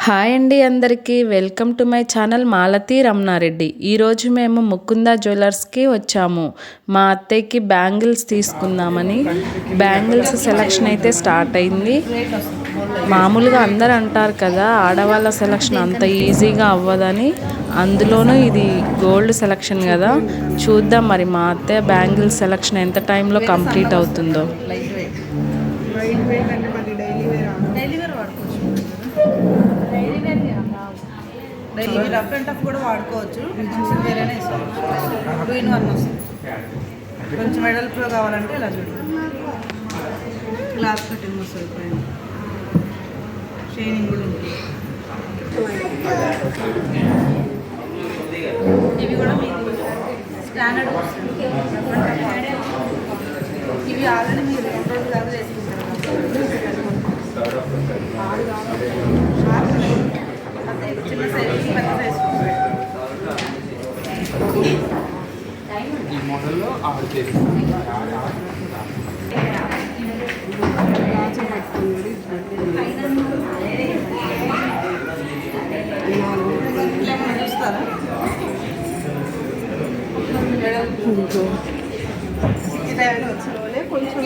Hi అండి అందరికీ welcome to my channel Malathi Ramanareddy. ఈరోజు మేము ముకుందా జ్యువెలర్స్కి వచ్చాము. మా అత్తయ్యకి బ్యాంగిల్స్ తీసుకుందామని. బ్యాంగిల్స్ సెలక్షన్ అయితే స్టార్ట్ అయింది. మామూలుగా అందరు అంటారు కదా ఆడవాళ్ళ సెలక్షన్ అంత ఈజీగా అవ్వదని, అందులోనూ ఇది గోల్డ్ సెలక్షన్ కదా. చూద్దాం మరి మా అత్తయ్య బ్యాంగిల్స్ సెలక్షన్ ఎంత టైంలో కంప్లీట్ అవుతుందో. డైలీ రఫ్ అండ్ టఫ్ కూడా వాడుకోవచ్చు. మిషన్ వేరేనే ఇస్తాం. 2-in-1 వస్తుంది. కొంచెం వెడల్పులో కావాలంటే ఇలా చూడండి, గ్లాస్ కటింగ్ వస్తుంది. పైన షైనింగ్ కూడా ఉంటుంది. ఇవి కూడా మీకు స్టాండర్డ్ వస్తుంది. ఇవి ఆల్రెడీ మీరు 2 రోజులు దాకా వేసుకుంటారు. చిన్న సైజు పెద్ద సైజు ఈ మోడల్లో ఆర్డర్ చేసి చూస్తారా? కొంచెం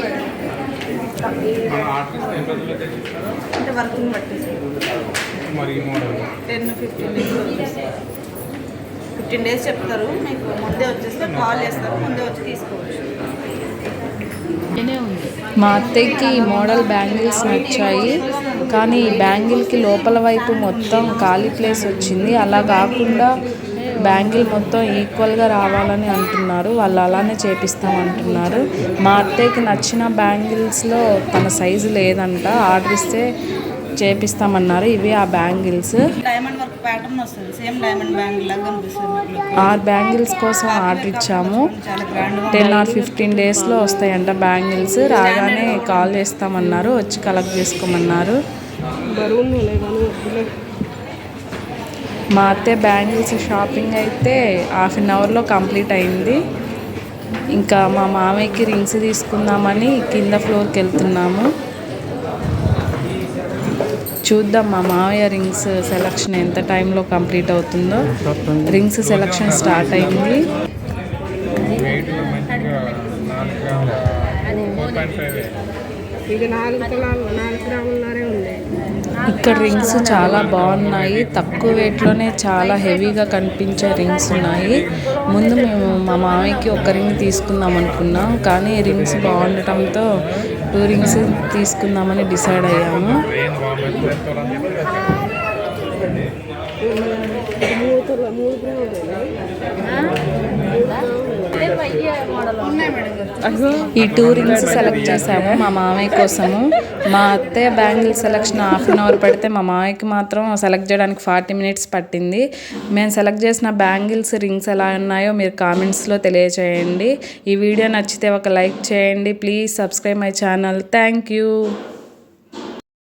అంటే వర్క్ని బట్టి మరి మోడల్ 10-15 డేస్ చెప్తారు. మీకు ముందే వచ్చేస్తే కాల్ చేస్తారు, ముందే వచ్చి తీసుకోవచ్చు. మా అత్తయ్యకి ఈ మోడల్ బ్యాంగిల్స్ నచ్చాయి, కానీ ఈ బ్యాంగిల్కి లోపల వైపు మొత్తం ఖాళీ ప్లేస్ వచ్చింది. అలా కాకుండా బ్యాంగిల్ మొత్తం ఈక్వల్గా రావాలని అంటున్నారు. వాళ్ళు అలానే చేపిస్తామంటున్నారు. మా అత్తయ్యకి నచ్చిన బ్యాంగిల్స్లో తన సైజు లేదంట, ఆర్డర్ ఇస్తే చేపిస్తామన్నారు. ఇవి ఆ బ్యాంగిల్స్. డైమండ్ వర్క్ ప్యాటర్న్ వస్తుంది. సేమ్ డైమండ్ బ్యాంగిల్ లాగా కనిపిస్తుంది. 6 బ్యాంగిల్స్ కోసం ఆర్డర్ ఇచ్చాము. 10 or 15 డేస్లో వస్తాయంట బ్యాంగిల్స్. రాగానే కాల్ చేస్తామన్నారు, వచ్చి కలెక్ట్ చేసుకోమన్నారు. మా అత్తే బ్యాంగిల్స్ షాపింగ్ అయితే 1/2 అవర్లో కంప్లీట్ అయింది. ఇంకా మా మామయ్యకి రింగ్స్ తీసుకుందామని కింద ఫ్లోర్కి వెళ్తున్నాము. చూద్దాం మా మామయ్య రింగ్స్ సెలక్షన్ ఎంత టైంలో కంప్లీట్ అవుతుందో. రింగ్స్ సెలక్షన్ స్టార్ట్ అయింది. ఇక్కడ రింగ్స్ చాలా బాగున్నాయి. తక్కువ వెయిట్లోనే చాలా హెవీగా కనిపించే రింగ్స్ ఉన్నాయి. ముందు మేము మా మామయ్యకి ఒక రింగ్ తీసుకుందాం అనుకున్నాం, కానీ రింగ్స్ బాగుండటంతో 2 రింగ్స్ తీసుకుందామని డిసైడ్ అయ్యాము. ఈ 2 రింగ్స్ సెలెక్ట్ చేసాము మా మామయ్య కోసము. మా అత్తయ్య బ్యాంగిల్ సెలెక్షన్ 1/2 అవర్ పడితే మా మామయ్యకి మాత్రం సెలెక్ట్ చేయడానికి 40 minutes పట్టింది. మేము సెలెక్ట్ చేసిన బ్యాంగిల్స్ రింగ్స్ ఎలా ఉన్నాయో మీరు కామెంట్స్లో తెలియజేయండి. ఈ వీడియో నచ్చితే ఒక లైక్ చేయండి. Please subscribe my channel. Thank you.